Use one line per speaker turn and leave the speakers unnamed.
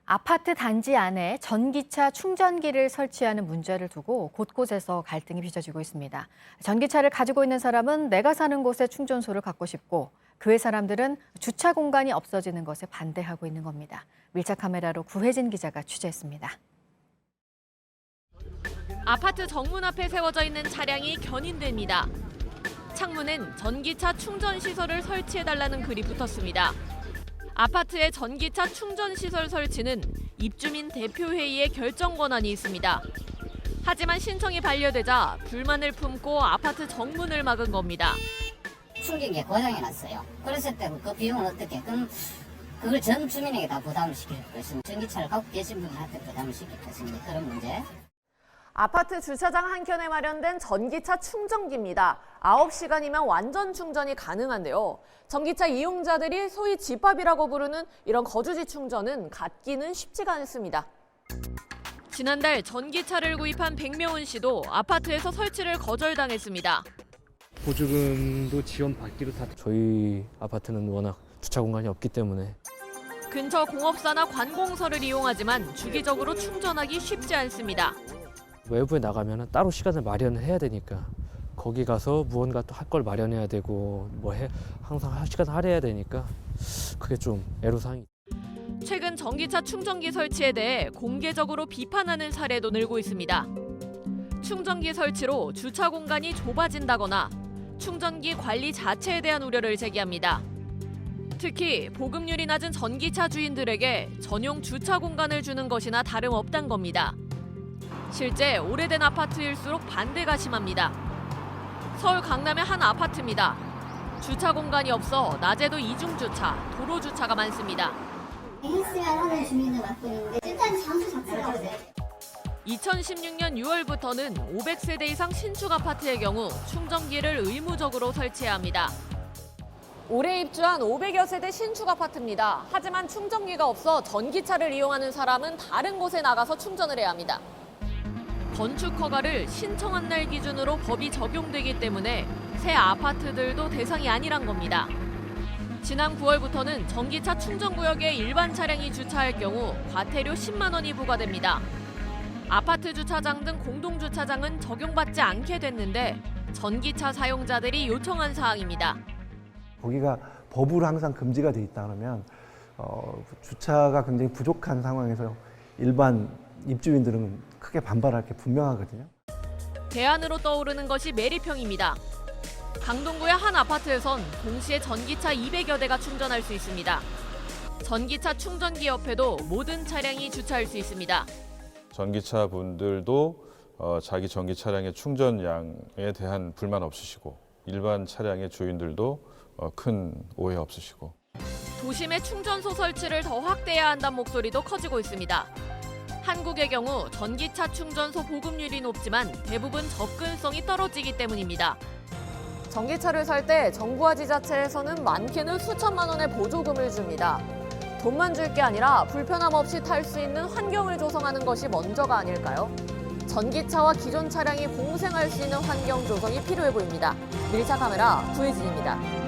아파트 단지 안에 전기차 충전기를 설치하는 문제를 두고 곳곳에서 갈등이 빚어지고 있습니다. 전기차를 가지고 있는 사람은 내가 사는 곳에 충전소를 갖고 싶고 그 외 사람들은 주차 공간이 없어지는 것에 반대하고 있는 겁니다. 밀착 카메라로 구혜진 기자가 취재했습니다.
아파트 정문 앞에 세워져 있는 차량이 견인됩니다. 창문엔 전기차 충전 시설을 설치해달라는 글이 붙었습니다. 아파트의 전기차 충전 시설 설치는 입주민 대표회의의 결정 권한이 있습니다. 하지만 신청이 반려되자 불만을 품고 아파트 정문을 막은 겁니다.
충전기에 고장이 났어요. 그랬을 때 그 비용은 어떻게? 그럼 그걸 전 주민에게 다 부담을 시킬 것입니다. 전기차를 갖고 계신 분한테 부담을 시킬 것입니다. 그런 문제.
아파트 주차장 한켠에 마련된 전기차 충전기입니다. 9시간이면 완전 충전이 가능한데요. 전기차 이용자들이 소위 집합이라고 부르는 이런 거주지 충전은 갖기는 쉽지가 않습니다.
지난달 전기차를 구입한 백명훈 씨도 아파트에서 설치를 거절당했습니다.
보조금도 지원받기로 다.
저희 아파트는 워낙 주차 공간이 없기 때문에
근처 공업사나 관공서를 이용하지만 주기적으로 충전하기 쉽지 않습니다.
외부에 나가면 따로 시간을 마련을 해야 되니까 거기 가서 무언가 또 할 걸 마련해야 되고 항상 시간 할애해야 되니까 그게 좀 애로사항이.
최근 전기차 충전기 설치에 대해 공개적으로 비판하는 사례도 늘고 있습니다. 충전기 설치로 주차 공간이 좁아진다거나 충전기 관리 자체에 대한 우려를 제기합니다. 특히 보급률이 낮은 전기차 주인들에게 전용 주차 공간을 주는 것이나 다름없단 겁니다. 실제 오래된 아파트일수록 반대가 심합니다. 서울 강남의 한 아파트입니다. 주차 공간이 없어 낮에도 이중주차, 도로 주차가 많습니다.
헬스를 하는 주민들 맡고 있는데 일단 장소 자체가 어때요?
2016년 6월부터는 500세대 이상 신축 아파트의 경우 충전기를 의무적으로 설치해야 합니다.
올해 입주한 500여 세대 신축 아파트입니다. 하지만 충전기가 없어 전기차를 이용하는 사람은 다른 곳에 나가서 충전을 해야 합니다.
건축 허가를 신청한 날 기준으로 법이 적용되기 때문에 새 아파트들도 대상이 아니란 겁니다. 지난 9월부터는 전기차 충전구역에 일반 차량이 주차할 경우 과태료 10만 원이 부과됩니다. 아파트 주차장 등 공동주차장은 적용받지 않게 됐는데 전기차 사용자들이 요청한 사항입니다.
거기가 법으로 항상 금지가 돼 있다 그러면 주차가 굉장히 부족한 상황에서 일반 입주민들은 크게 반발할 게 분명하거든요.
대안으로 떠오르는 것이 매립형입니다. 강동구의 한 아파트에선 동시에 전기차 200여 대가 충전할 수 있습니다. 전기차 충전기 옆에도 모든 차량이 주차할 수 있습니다.
전기차 분들도 자기 전기 차량의 충전량에 대한 불만 없으시고 일반 차량의 주인들도 큰 오해 없으시고.
도심의 충전소 설치를 더 확대해야 한다는 목소리도 커지고 있습니다. 한국의 경우 전기차 충전소 보급률이 높지만 대부분 접근성이 떨어지기 때문입니다.
전기차를 살 때 정부와 지자체에서는 많게는 수천만 원의 보조금을 줍니다. 돈만 줄 게 아니라 불편함 없이 탈 수 있는 환경을 조성하는 것이 먼저가 아닐까요? 전기차와 기존 차량이 공생할 수 있는 환경 조성이 필요해 보입니다. 밀착 카메라 구혜진입니다.